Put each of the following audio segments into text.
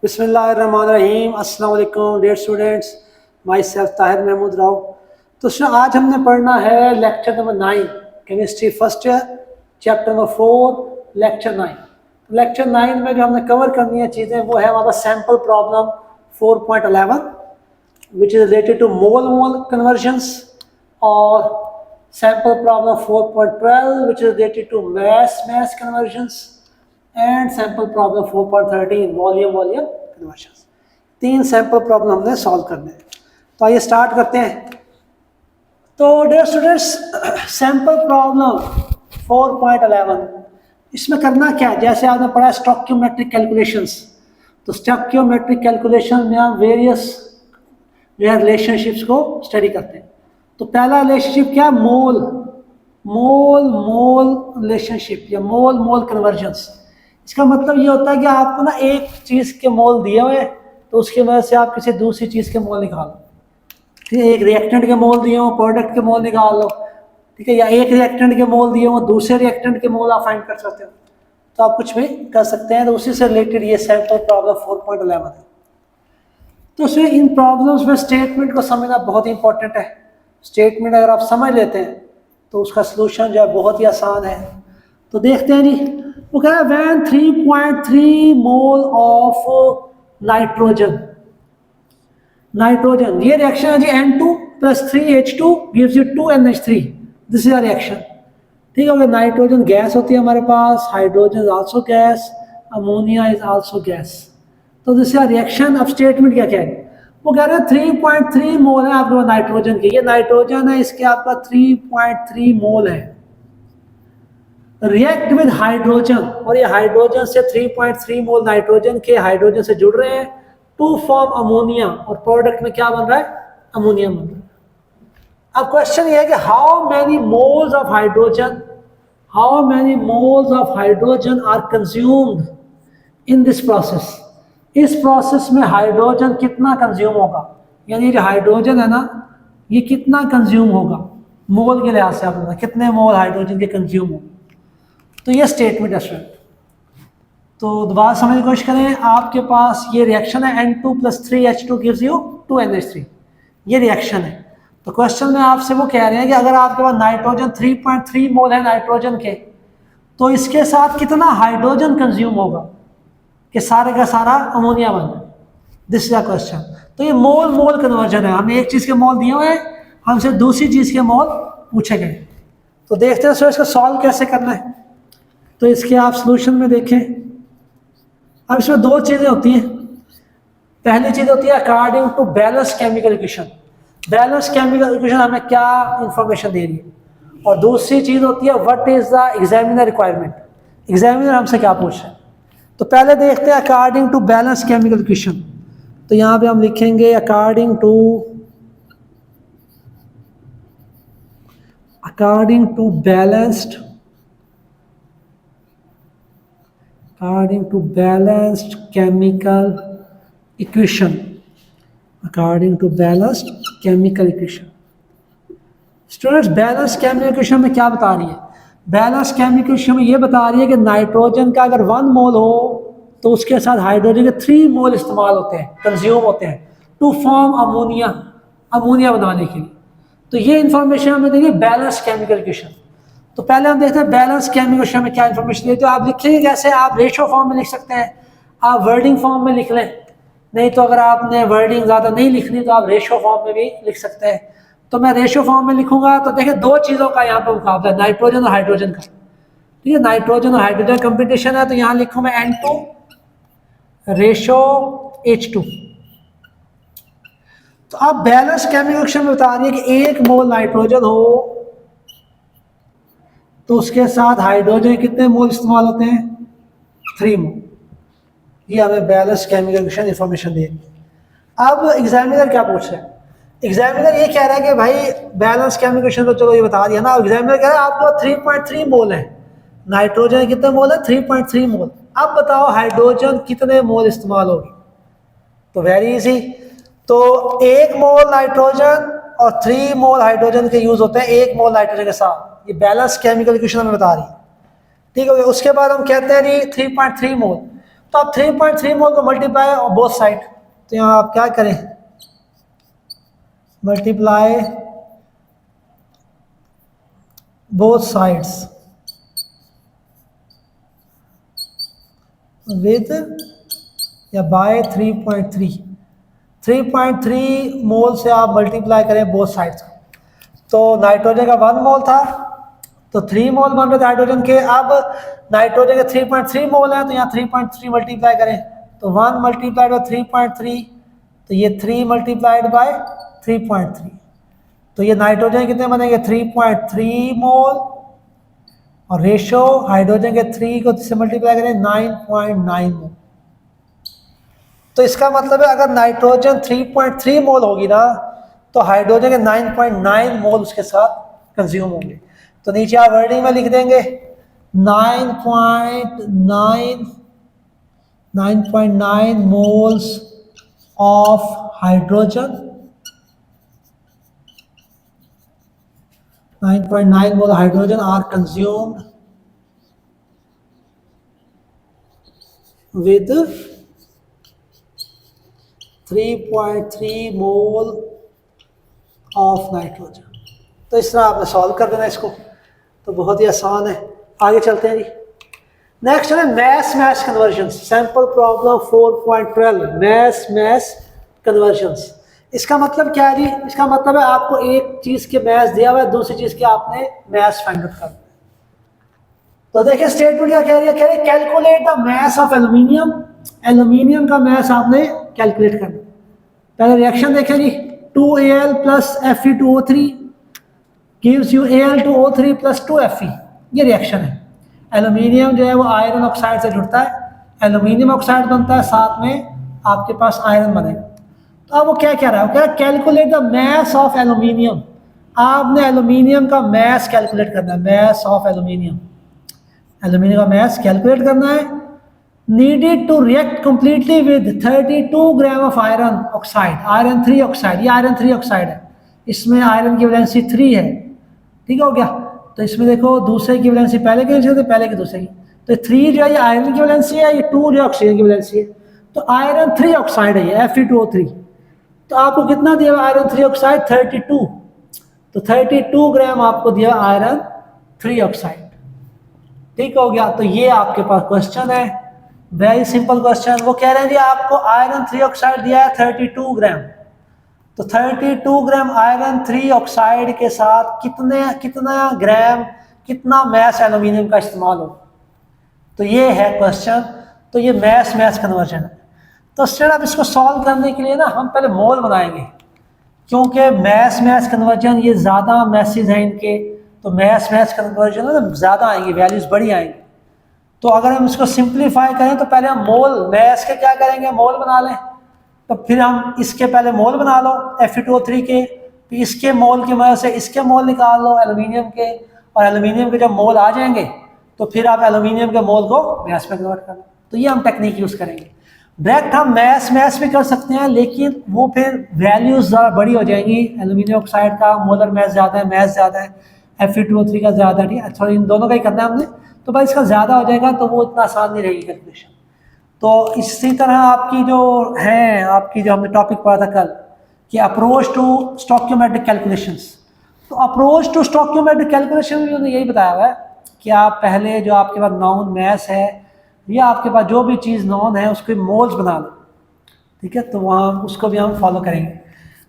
बिस्मिल्लाहिर्रहमानिर्रहीम। अस्सलाम वालेकुम dear students, myself Tahir Mahmood Rao. तो आज हमने पढ़ना है lecture number 9 chemistry first year chapter number 4 lecture 9। Lecture 9 में जो हमने कवर करनी है चीज़ें वो है हमारा sample problem 4.11 which is related to mole mole conversions, और sample problem 4.12 which is related to mass mass conversions, and sample problem 4.13 volume volume conversions. 3 sample problem हमने सॉल्व करने हैं। तो आइए स्टार्ट करते हैं। तो डियर स्टूडेंट्स, सैम्पल प्रॉब्लम 4.11 इसमें करना क्या है, जैसे आपने पढ़ा स्टोइकियोमेट्रिक कैलकुलेशंस, तो स्टोइकियोमेट्रिक कैलकुलेशन में हम वेरियस जो है रिलेशनशिप्स को स्टडी करते हैं। तो पहला रिलेशनशिप क्या, मोल मोल मोल रिलेशनशिप या मोल मोल कन्वर्जन्स। इसका मतलब ये होता है कि आपको ना एक चीज़ के मोल दिए हुए हैं, तो उसकी वजह से आप किसी दूसरी चीज़ के मोल निकालो। ठीक है, एक रिएक्टेंट के मोल दिए हो, प्रोडक्ट के मोल निकाल लो। ठीक है, या एक रिएक्टेंट के मोल दिए हो, दूसरे रिएक्टेंट के मोल आप फाइंड कर सकते हो। तो आप कुछ भी कर सकते हैं। तो उसी से रिलेटेड ये सैम्पल प्रॉब्लम 4.11 है। तो इसमें इन प्रॉब्लम्स में स्टेटमेंट को समझना बहुत इंपॉर्टेंट है। स्टेटमेंट अगर आप समझ लेते हैं तो उसका सलूशन जो है बहुत ही आसान है। तो देखते हैं जी, वो कह रहा है व्हेन 3.3 मोल ऑफ नाइट्रोजन, ये रिएक्शन है जी N2 + 3H2 gives you 2NH3। This is a reaction. ठीक है, नाइट्रोजन गैस होती है हमारे पास, hydrogen is also gas, ammonia is also gas. तो दिस इज अ रिएक्शन। अब स्टेटमेंट क्या है, वो कह रहे हैं 3.3 मोल है आपके पास नाइट्रोजन के। ये नाइट्रोजन है, इसके आपका 3.3 मोल है। रिएक्ट विद हाइड्रोजन, और ये हाइड्रोजन से 3.3 मोल नाइट्रोजन के हाइड्रोजन से जुड़ रहे हैं टू फॉर्म अमोनिया, और प्रोडक्ट में क्या बन रहा है, अमोनिया बन रहा है। अब क्वेश्चन ये है कि how many moles of hydrogen are consumed in this process. इस प्रोसेस में हाइड्रोजन कितना कंज्यूम होगा, यानी जो हाइड्रोजन है ना ये कितना कंज्यूम होगा मोल के लिहाज से, आप बताएं कितने मोल हाइड्रोजन के कंज्यूम होंगे। तो ये स्टेटमेंट है स्टूडेंट। तो दोबारा समझने की कोशिश करें। आपके पास ये रिएक्शन है N2 + 3H2 gives you 2NH3, ये रिएक्शन है। तो क्वेश्चन में आपसे वो कह रहे हैं कि अगर आपके पास नाइट्रोजन 3.3 मोल है नाइट्रोजन के, तो इसके साथ कितना हाइड्रोजन कंज्यूम होगा कि सारे का सारा अमोनिया बन जाए। This is a question. तो ये मोल मोल कन्वर्जन है। हमें एक चीज़ के मोल दिए हुए हैं, हमसे दूसरी चीज़ के मोल पूछे गए। तो देखते हैं सर इसको सॉल्व कैसे करना है। तो इसके आप सॉल्यूशन में देखें। अब इसमें 2 चीज़ें होती हैं। पहली चीज़ होती है according to balance chemical equation. Balance chemical equation हमें क्या इंफॉर्मेशन दे रही है, और दूसरी चीज़ होती है what is the examiner requirement, examiner हमसे क्या पूछ रहा है। तो पहले देखते हैं according to balance chemical equation. तो यहाँ पे हम लिखेंगे according to balanced chemical equation, students balance chemical equation में क्या बता रही है, बैलेंस केमिकल इक्वेशन में ये बता रही है कि नाइट्रोजन का अगर 1 मोल हो तो उसके साथ हाइड्रोजन के 3 मोल इस्तेमाल होते हैं, कंज्यूम होते हैं टू फॉर्म अमोनिया बनाने के लिए। तो ये इंफॉर्मेशन हमें देंगे बैलेंस केमिकल इक्वेशन। तो पहले हम देखते हैं बैलेंस केमिकल इक्वेशन में क्या इंफॉर्मेशन देते हैं। आप लिखेंगे कैसे, आप रेशो फॉर्म में लिख सकते हैं, आप वर्डिंग फॉर्म में लिख लें, नहीं तो अगर आपने वर्डिंग ज़्यादा नहीं लिखनी तो आप रेशो फॉर्म में भी लिख सकते हैं। तो मैं रेशो फॉर्म में लिखूंगा। तो देखिए 2 चीज़ों का यहाँ पर मुकाबला है, नाइट्रोजन और हाइड्रोजन का। ठीक है, नाइट्रोजन और हाइड्रोजन कंपटीशन है। तो यहाँ लिखूँ मैं N2 रेशो H2। तो अब बैलेंस केमिकल इक्वेशन में बता रही है कि 1 मोल नाइट्रोजन हो तो उसके साथ हाइड्रोजन कितने मोल इस्तेमाल होते हैं, 3 मोल। ये हमें बैलेंस केमिकल इक्वेशन इंफॉर्मेशन दे रही है। अब एग्जामिनर क्या पूछ रहा है, एग्जामिनर ये कह रहा है कि भाई बैलेंस केमिकल इक्वेशन तो चलो ये बता दिया ना। एग्जामिनर कह रहा है आपको 3.3 मोल है नाइट्रोजन, कितने मोल है, 3.3 मोल। अब बताओ हाइड्रोजन कितने मोल इस्तेमाल होगी। तो वेरी इजी। तो 1 मोल नाइट्रोजन और 3 मोल हाइड्रोजन के यूज होते हैं 1 मोल नाइट्रोजन के साथ। ये बैलेंस केमिकल इक्वेशन हमें बता रही है। ठीक है, उसके बाद हम कहते हैं जी 3.3 मोल। तो आप 3.3 मोल को मल्टीप्लाई बोथ साइड, तो यहाँ आप क्या करें, मल्टीप्लाई बोथ साइड्स विद या बाय 3.3, 3.3 मोल से आप मल्टीप्लाई करें बोथ साइड्स। तो नाइट्रोजन का 1 मोल था तो 3 मोल बन रहे थे हाइड्रोजन के, अब नाइट्रोजन के 3.3 मोल है तो यहाँ 3.3 मल्टीप्लाई करें, तो 1 मल्टीप्लाइड बाय 3.3, तो ये 3 मल्टीप्लाइड बाय 3.3, तो ये नाइट्रोजन कितने बनेंगे 3.3 मोल, और रेशो हाइड्रोजन के 3 को से मल्टीप्लाई करें 9.9 मोल। तो इसका मतलब है अगर नाइट्रोजन 3.3 मोल होगी ना तो हाइड्रोजन के 9.9 मोल उसके साथ कंज्यूम होंगे। तो नीचे आप वर्डिंग में लिख देंगे 9.9 moles of hydrogen, 9.9 mole hydrogen are consumed with 3.3 mole of nitrogen. तो इस तरह आपने सॉल्व कर देना इसको, तो बहुत ही आसान है। आगे चलते हैं जी। नेक्स्ट है mass mass conversion, sample problem 4.12 mass mass conversions. इसका मतलब क्या है जी, इसका मतलब है आपको एक चीज के मैस दिया हुआ है, दूसरी चीज के आपने मैस फाइंड आउट करना है। तो देखिए स्टेटमेंट क्या कह रही है, कह रही है calculate the mass of aluminium, aluminium का मैस आपने कैलकुलेट करना। पहले रिएक्शन देखें जी, 2Al plus Fe2O3 gives you Al2O3 plus 2Fe, ये रिएक्शन है। एल्यूमिनियम जो है वो आयरन ऑक्साइड से जुड़ता है, एल्यूमिनियम ऑक्साइड बनता है, साथ में आपके पास आयरन बनेगा। तो अब वो क्या कह रहा है, वो कह रहा है calculate the mass of aluminium, आपने एल्यूमिनियम का मैस कैलकुलेट करना है, मैस ऑफ एल्यूमिनियम, एल्यूमिनियम का मैस कैलकुलेट करना है। Needed to react completely with 32 gram of iron oxide, iron 3 oxide, ये आयरन 3 ऑक्साइड है, इसमें आयरन की वैलेंसी 3 है, ठीक हो गया। तो इसमें देखो दूसरे की वैलेंसी पहले की वैलेंसी, पहले की दूसरे की, तो 3 जो है ये आयरन की वैलेंसी है, ये 2 जो है ऑक्सीजन की वैलेंसी है, तो आयरन 3 ऑक्साइड है ये Fe2O3। तो आपको कितना दिया हुआ आयरन 3 ऑक्साइड 32, तो 32 ग्राम आपको दिया आयरन 3 ऑक्साइड, ठीक हो गया। तो ये आपके पास क्वेश्चन है, वेरी सिंपल क्वेश्चन। वो कह रहे हैं जी आपको आयरन 3 ऑक्साइड दिया है 32 ग्राम, तो 32 ग्राम आयरन 3 ऑक्साइड के साथ कितना ग्राम, कितना मैस एल्यूमिनियम का इस्तेमाल हो, तो ये है क्वेश्चन। तो ये मैस मैस कन्वर्जन है। तो स्टेट अब इसको सॉल्व करने के लिए ना हम पहले मोल बनाएंगे, क्योंकि मैस मैस कन्वर्जन ये ज़्यादा मैसेज हैं इनके, तो मैस मैस कन्वर्जन है ना ज़्यादा आएंगी, वैल्यूज़ बड़ी आएंगी। तो अगर हम इसको सिंप्लीफाई करें तो पहले हम मोल मैस के क्या करेंगे, मोल बना लें, तो फिर हम इसके पहले मोल बना लो Fe2O3 के, फिर इसके मोल की मदद से इसके मोल निकाल लो एल्यूमिनियम के, और एल्यूमिनियम के जब मोल आ जाएंगे तो फिर आप एल्यूमिनियम के मोल को मैस में कन्वर्ट कर लो। तो ये हम टेक्निक यूज़ करेंगे। डायरेक्ट हम मैस मैस भी कर सकते हैं, लेकिन वो फिर वैल्यूज़ ज़्यादा बड़ी हो जाएंगी, एल्यूमिनियम ऑक्साइड का मोलर मैस ज़्यादा है, मैस ज़्यादा है, Fe2O3 का ज़्यादा है, अच्छा इन दोनों का ही करना है हमने, तो भाई इसका ज़्यादा हो जाएगा तो वो इतना आसान नहीं रहेगी कैलकुलेशन। तो इसी तरह आपकी जो है, आपकी जो हमने टॉपिक पढ़ा था कल कि अप्रोच टू स्टोइकियोमेट्रिक कैलकुलेशंस, तो अप्रोच टू स्टोइकियोमेट्रिक कैलकुलेशन में उन्होंने यही बताया हुआ है कि आप पहले जो आपके पास नॉन मैस है या आपके पास जो भी चीज़ नॉन है उसके मोल्स बना लो, ठीक है, तो वहाँ उसको भी हम फॉलो करेंगे।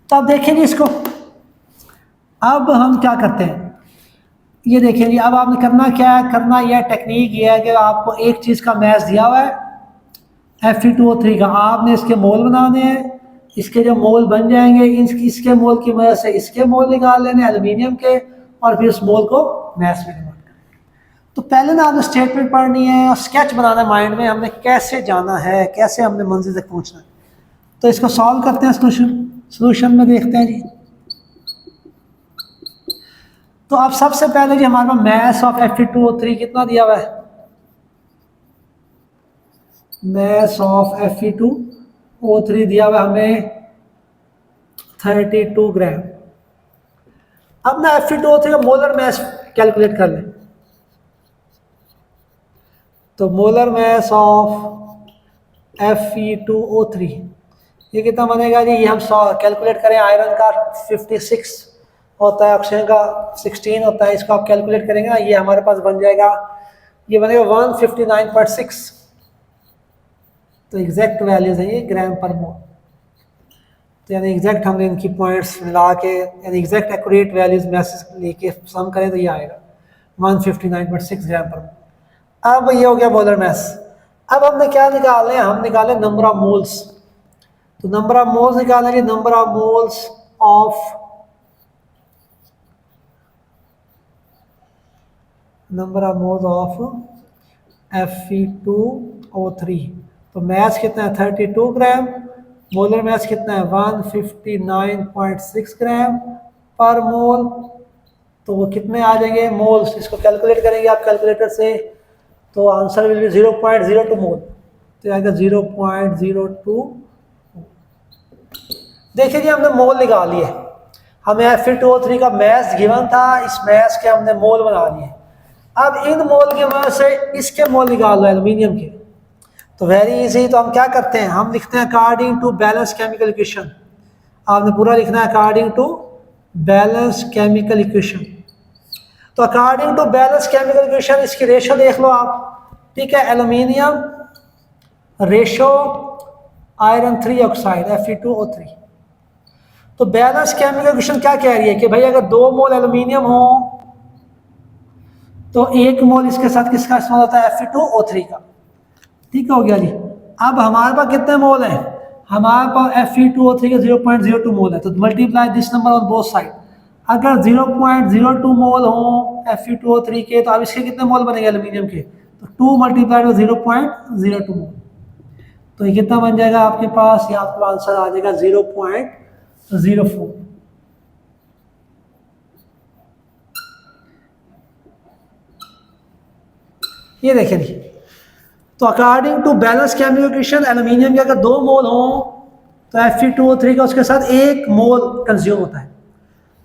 तो अब देखेंगे इसको, अब हम क्या करते हैं ये देखें जी। अब आपने करना क्या है, करना यह टेक्निक ये है कि आपको एक चीज़ का मैस दिया हुआ है Fe2O3 का, आपने इसके मोल बनाने हैं, इसके जो मोल बन जाएंगे इसके मोल की मदद से इसके मोल निकाल लेने एल्यूमिनियम के, और फिर उस मोल को मैस में कन्वर्ट करें। तो पहले ना आपने स्टेटमेंट पढ़नी है और स्केच बनाना है माइंड में, हमने कैसे जाना है, कैसे हमने मंजिल तक पहुँचना है। तो इसको सॉल्व करते हैं, सोल्यूशन में देखते हैं जी। तो अब सबसे पहले जी हमारे पास मैस ऑफ Fe2O3 कितना दिया हुआ है, मैस ऑफ Fe2O3 दिया हुआ हमें 32 ग्राम। अब ना Fe2O3 का मोलर मैस कैलकुलेट कर लें, तो मोलर मैस ऑफ Fe2O3, ये कितना बनेगा जी? ये हम कैलकुलेट करें, आयरन का 56 होता है, ऑक्सीजन का 16 होता है, इसको आप कैलकुलेट करेंगे ना, ये हमारे पास बन जाएगा, ये बनेगा 159.6। तो एग्जैक्ट वैल्यूज हैं ये ग्राम पर मोल। तो यानी एग्जैक्ट हमने इनकी पॉइंट्स मिला के, यानी एग्जैक्ट एक्यूरेट वैल्यूज मैसेज लेके सम करें तो ये आएगा 159.6 ग्राम पर मोल। अब ये हो गया मोलर मैस। अब हमने क्या निकालना है? हम निकालें नंबर ऑफ मोल्स। तो नंबर ऑफ मोल्स निकालना है, number of moles of Fe2O3। तो मैस कितना है? 32 ग्राम। मोलर मैस कितना है? 159.6 ग्राम पर मोल। तो वो कितने आ जाएंगे मोल्स? इसको कैलकुलेट करेंगे आप कैलकुलेटर से, तो आंसर विल बी 0.02 मोल। तो आएगा 0.02। देखिए जी, हमने मोल निकाल लिए। हमें Fe2O3 का मैस गिवन था, इस मैस के हमने मोल बना लिए। अब इन मोल के मदद से इसके मोल निकाल लो एल्यूमिनियम के। तो वेरी इजी। तो हम क्या करते हैं? हम लिखते हैं according to balance chemical equation. आपने पूरा लिखना है according to balance chemical equation. तो according to balance chemical equation इसकी रेशो देख लो आप, ठीक है? Aluminium ratio iron 3 oxide Fe2O3। तो बैलेंस केमिकल इक्वेशन क्या कह रही है कि भाई अगर 2 मोल एल्यूमिनियम हो तो 1 मोल इसके साथ किसका इस्तेमाल होता है? Fe2O3 का। ठीक हो गया जी। अब हमारे पास कितने मोल हैं? हमारे पास Fe2O3 के 0.02 मोल है। तो multiply this number on both side. अगर 0.02 मोल हो Fe2O3 के, तो अब इसके कितने मोल बनेंगे एल्यूमिनियम के? तो 2 मल्टीप्लाई 0.02 मोल। तो ये कितना बन जाएगा आपके पास? ये आपका आंसर आ जाएगा 0.04। ये देखें जी। तो according to balance chemical equation aluminium के अगर 2 मोल हो तो Fe2O3 का उसके साथ 1 मोल कंज्यूम होता है।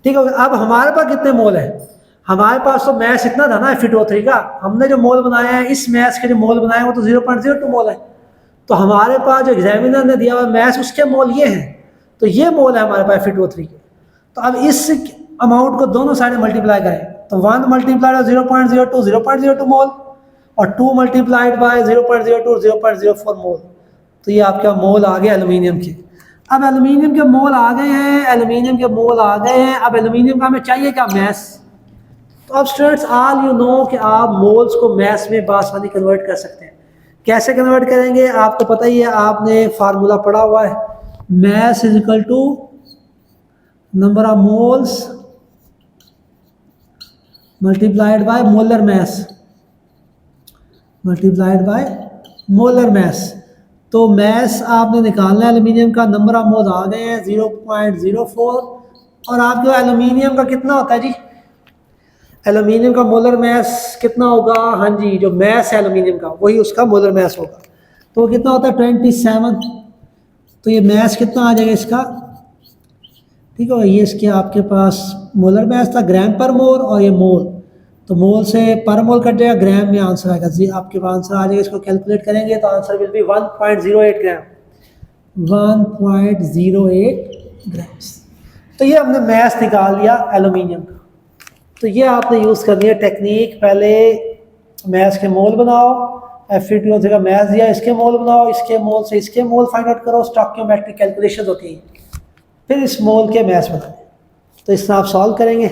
ठीक है। अब हमारे पास कितने मोल है? हमारे पास तो मैस इतना था ना Fe2O3 का, हमने जो मोल बनाया है, इस मैस के जो मोल बनाए वो तो 0.02 मोल है। तो हमारे पास जो एग्जामिनर ने दिया हुआ मैस, उसके मोल ये हैं। तो ये मोल है हमारे पास Fe2O3 के। तो अब इस अमाउंट को दोनों साइड मल्टीप्लाई करें, तो 1 मल्टीप्लाई 0.02 0.02 मोल, और 2 मल्टीप्लाइड बाय 0.02 0.04 मोल। तो ये आपका मोल आ गया एल्यूमिनियम के। अब एल्यूमिनियम के मोल आ गए हैं, एल्यूमिनियम के मोल आ गए हैं। अब एल्यूमिनियम का हमें चाहिए क्या? मैस। तो अब स्टूडेंट्स ऑल यू नो कि आप मोल्स को मैस में बासानी कन्वर्ट कर सकते हैं। कैसे कन्वर्ट करेंगे? आपको पता ही है, आपने फार्मूला पढ़ा हुआ है, mass is equal to number of moles multiplied by molar mass, multiplied by molar mass. तो मैस आपने निकालना है एल्यूमिनियम का, नंबर ऑफ मोल्स आ गए हैं 0.04। और आपके एल्यूमिनियम का कितना होता है जी? एल्यूमिनियम का मोलर मैस कितना होगा? हाँ जी, जो मैस है एल्यूमिनियम का वही उसका मोलर मैस होगा। तो कितना होता है? 27। तो ये मैस कितना आ जाएगा इसका? ठीक है, ये इसके आपके पास मोलर मैस था ग्राम पर मोल, और ये मोल, तो मोल से पर मोल कट जाएगा, ग्राम में आंसर आएगा जी। आपके पास आंसर आ जाएगा, इसको कैलकुलेट करेंगे तो answer will be 1.08 gram, 1.08 grams. तो ये हमने मैस निकाल लिया एल्यूमिनियम का। तो ये आपने यूज़ करनी है टेक्निक, पहले मैस के मोल बनाओ, Fe2O3 का मैस दिया, इसके मोल बनाओ, इसके मोल से इसके मोल फाइंड आउट करो, स्टोइकियोमेट्रिक कैलकुलेशन होती है, फिर इस मोल के मैस बनाए। तो इसमें आप सॉल्व करेंगे।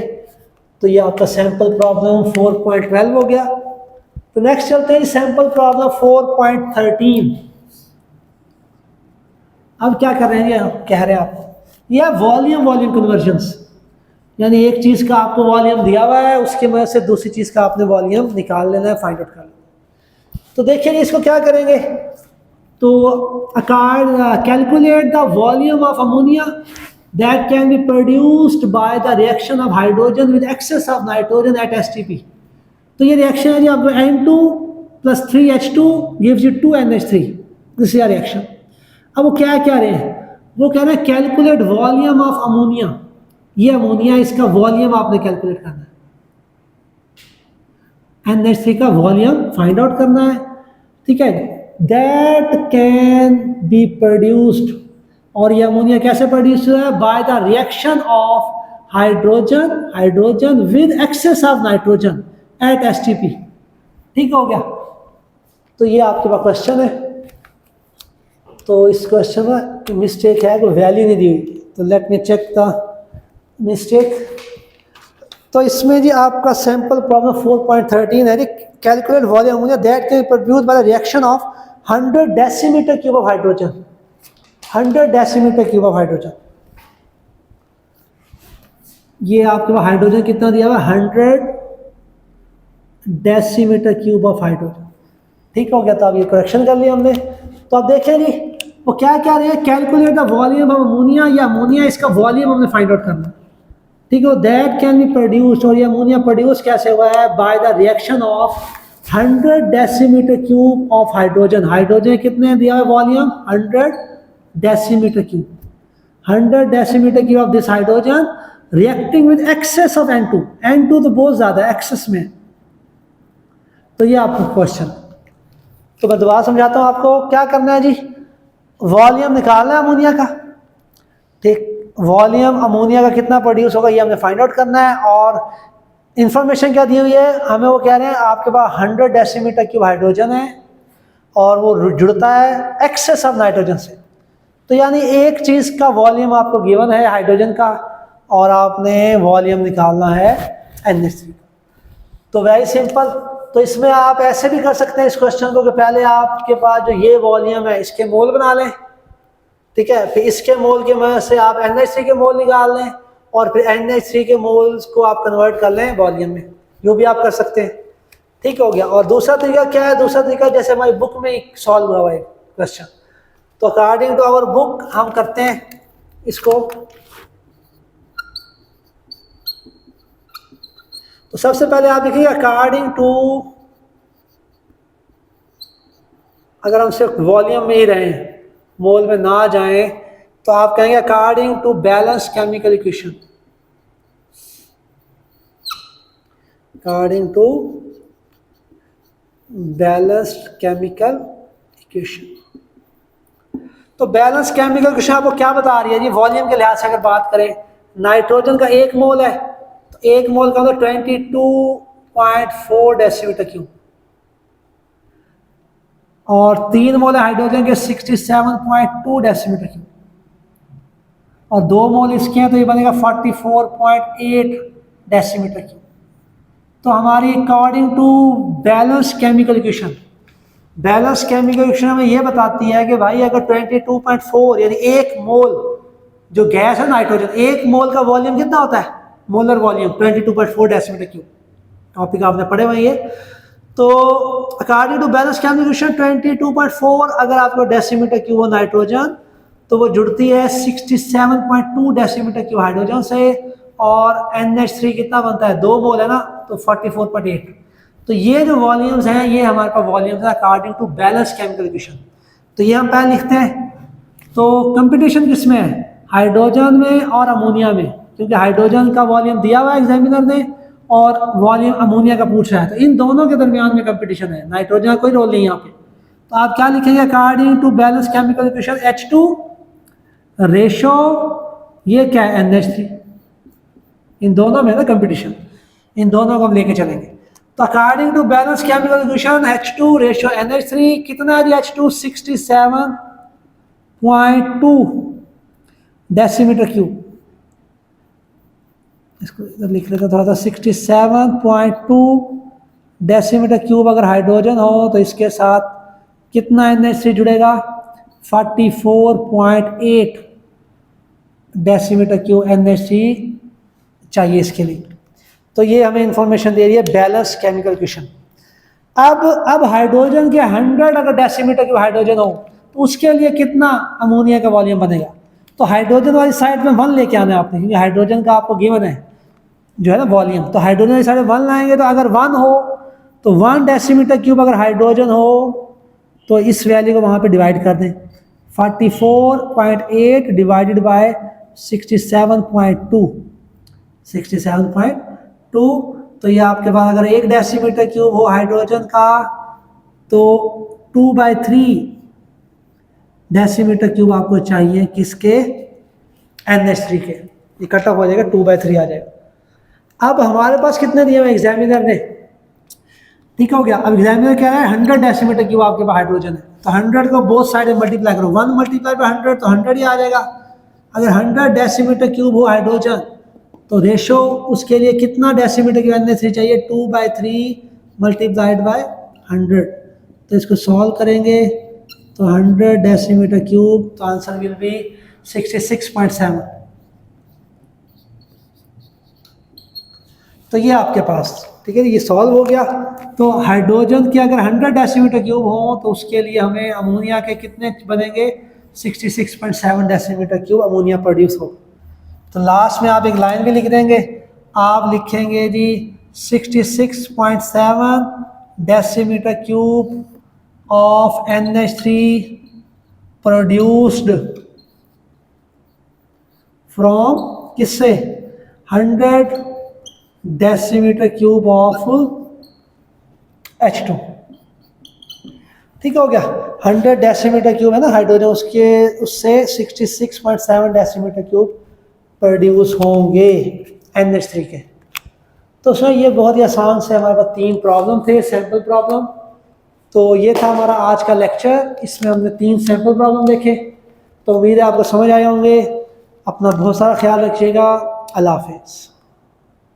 तो ये आपका सैम्पल प्रॉब्लम 4.12 हो गया। तो नेक्स्ट चलते हैं सैम्पल प्रॉब्लम 4.13। अब क्या कर रहे हैं? कह रहे हैं आप यह वॉल्यूम कन्वर्जन्स, यानी एक चीज़ का आपको वॉल्यूम दिया हुआ है, उसके मदद से दूसरी चीज़ का आपने वॉल्यूम निकाल लेना है, फाइंड आउट कर लेना। तो देखिए इसको क्या करेंगे? तो calculate the volume of ammonia that can be produced by the reaction of hydrogen with excess of nitrogen at STP। तो ये रिएक्शन है जी आपको N2 + 3H2 gives you 2NH3, this is reaction. अब वो क्या कह रहे हैं? वो कह रहे हैं कैलकुलेट वॉल्यूम ऑफ अमोनिया। ये अमोनिया, इसका वॉल्यूम आपने कैलकुलेट करना है, NH3 का वॉल्यूम फाइंड आउट करना है। ठीक है, दैट कैन बी प्रोड्यूस्ड, और ये अमोनिया कैसे प्रोड्यूस हुआ है? By the reaction of hydrogen with excess of nitrogen at STP. ठीक हो गया? तो ये आपके पास क्वेश्चन है। तो इस क्वेश्चन में मिस्टेक है, कोई वैल्यू नहीं दी हुई, तो let me check the mistake. तो इसमें जी आपका सैंपल प्रॉब्लम 4.13 है जी, calculate volume ammonia that can produce by the reaction of 100 decimetre cube of hydrogen. 100 decimetre cube of hydrogen, ये आपके पास हाइड्रोजन कितना दिया हुआ? 100 डेसीमीटर क्यूब ऑफ हाइड्रोजन। ठीक हो गया? तो अब ये करेक्शन कर लिया हमने। तो अब देखें जी वो क्या क्या रहे हैं, calculate the volume of ammonia, या अमोनिया इसका वॉल्यूम हमने फाइंड आउट करना। ठीक है? दैट कैन बी प्रोड्यूस्ड, और ये अमोनिया प्रोड्यूस कैसे हुआ है? By the reaction of 100 decimetre cube of hydrogen. Hydrogen कितने दिया है volume? 100 decimetre cube. 100 decimetre cube of this hydrogen reacting with excess of N2। N2 तो बहुत ज़्यादा है एक्सेस में। तो ये आपका क्वेश्चन। तो मैं दोबारा समझाता हूँ आपको क्या करना है जी। वॉल्यूम निकालना है अमोनिया का। ठीक, वॉल्यूम अमोनिया का कितना प्रोड्यूस होगा ये हमें फाइंड आउट करना है। और इंफॉर्मेशन क्या दी हुई है हमें? वो कह रहे हैं आपके पास 100 डेसीमीटर क्यूब हाइड्रोजन है और वो जुड़ता है एक्सेस ऑफ नाइट्रोजन से। तो यानी एक चीज़ का वॉल्यूम आपको गिवन है हाइड्रोजन का, और आपने वॉल्यूम निकालना है NH3। तो वेरी सिंपल। तो इसमें आप ऐसे भी कर सकते हैं इस क्वेश्चन को कि पहले आपके पास जो ये वॉल्यूम है इसके मोल बना लें। ठीक है? फिर इसके मोल की मदद से आप NH3 के मोल निकाल लें, और फिर NH3 के मोल्स को आप कन्वर्ट कर लें वॉल्यूम में। जो भी आप कर सकते हैं। ठीक हो गया? और दूसरा तरीका क्या है? दूसरा तरीका जैसे हमारी बुक में सॉल्व हुआ है क्वेश्चन, तो अकॉर्डिंग टू आवर बुक हम करते हैं इसको। तो सबसे पहले आप देखिए अकॉर्डिंग टू, अगर हम सिर्फ वॉल्यूम में ही रहें, मोल में ना जाएं, तो आप कहेंगे according to balance chemical equation. According to balanced chemical equation. तो बैलेंस केमिकल इक्वेशन आपको क्या बता रही है जी? वॉल्यूम के लिहाज से अगर बात करें, नाइट्रोजन का 1 मोल है, तो 1 मोल का मतलब 22.4 डेसीमीटर क्यूब, और 3 मोल है हाइड्रोजन के 67.2 डेसीमीटर क्यूब, और 2 मोल इसके हैं तो ये बनेगा 44.8 डेसीमीटर क्यूब। तो हमारी according to balance chemical equation, balance chemical equation हमें ये बताती है कि भाई अगर 22.4 यानी 1 मोल जो गैस है नाइट्रोजन, 1 मोल का वॉल्यूम कितना होता है? Molar volume 22.4 decimetre cube. Topic आपने पढ़े हुए ये। तो according to balance chemical equation 22.4 अगर आपको डेसीमीटर क्यूब हो नाइट्रोजन, तो वो जुड़ती है 67.2 डेसीमीटर क्यूब हाइड्रोजन से, और NH3 कितना बनता है? 2 मोल है ना, तो 44.8। तो ये जो वॉल्यूम्स हैं ये हमारे पास वॉल्यूम्स है according to balance chemical equation. तो ये हम पहले लिखते हैं। तो कंपटीशन किस में है? हाइड्रोजन में और अमोनिया में, क्योंकि हाइड्रोजन का वॉल्यूम दिया हुआ है एग्जामिनर ने और वॉल्यूम अमोनिया का पूछ रहा है, तो इन दोनों के दरमियान में कंपटीशन है। नाइट्रोजन का कोई रोल नहीं है यहाँ पे। तो आप क्या लिखेंगे? According to balance chemical equation H2 ratio, ये क्या है? NH3। इन दोनों में ना कंपटीशन, इन दोनों को हम लेके चलेंगे। तो according to balance chemical equation H2 ratio NH3 कितना है? H2 67.2 decimetre cube. इसको इधर लिख लेते थोड़ा सा, 67.2 डेसीमीटर क्यूब अगर हाइड्रोजन हो तो इसके साथ कितना NH3 जुड़ेगा? 44.8 डेसीमीटर क्यूब NH3 चाहिए इसके लिए। तो ये हमें इंफॉर्मेशन दे रही है बैलेंस केमिकल इक्वेशन। अब हाइड्रोजन के 100 अगर डेसीमीटर क्यूब हाइड्रोजन हो तो उसके लिए कितना अमोनिया का वॉल्यूम बनेगा? तो हाइड्रोजन वाली साइड में 1 लेके आना है आपने, क्योंकि हाइड्रोजन का आपको गिवन है जो है ना वॉल्यूम। तो हाइड्रोजन वाली साइड में 1 लाएंगे, तो अगर 1 हो तो 1 डेसीमीटर क्यूब अगर हाइड्रोजन हो तो इस वैल्यू को वहाँ पे डिवाइड कर दें। 44.8 डिवाइडेड बाय 67.2, 67.2। तो ये आपके पास अगर 1 डेसीमीटर क्यूब हो हाइड्रोजन का तो 2/3 डेसीमीटर क्यूब आपको चाहिए किसके, NH3 के। ये कट ऑफ हो जाएगा 2/3 आ जाएगा। अब हमारे पास कितने दिए हुए एग्जामिनर ने, ठीक हो गया। अब एग्जामिनर क्या है 100 डेसीमीटर क्यूब आपके पास हाइड्रोजन है, तो 100 को बोथ साइड में मल्टीप्लाई करो, 1 मल्टीप्लाई बाय 100 तो 100 ही आ जाएगा। अगर 100 डेसीमीटर क्यूब हो हाइड्रोजन तो रेशो उसके लिए कितना डेसीमीटर क्यूब NH3 चाहिए, 2/3 मल्टीप्लाइड बाय 100। तो इसको सॉल्व करेंगे तो 100 डेसीमीटर क्यूब, तो आंसर विल बी 66.7। तो ये आपके पास, ठीक है, ये सॉल्व हो गया। तो हाइड्रोजन के अगर 100 डेसीमीटर क्यूब हो तो उसके लिए हमें अमोनिया के कितने बनेंगे, 66.7 डेसीमीटर क्यूब अमोनिया प्रोड्यूस हो। तो लास्ट में आप एक लाइन भी लिख देंगे, आप लिखेंगे जी 66.7 decimetre cube of NH3 produced from किससे, 100 डेसीमीटर क्यूब ऑफ H2। ठीक हो गया, 100 डेसीमीटर क्यूब है ना हाइड्रोजन, उससे 66.7 डेसीमीटर क्यूब प्रोड्यूस होंगे NH3 के। तो सर ये बहुत ही आसान से हमारे पास 3 प्रॉब्लम थे, सैम्पल प्रॉब्लम। तो ये था हमारा आज का लेक्चर, इसमें हमने 3 सैम्पल प्रॉब्लम देखे। तो उम्मीद है आपको समझ आए होंगे। अपना बहुत सारा ख्याल रखिएगा। अल्लाह हाफिज़।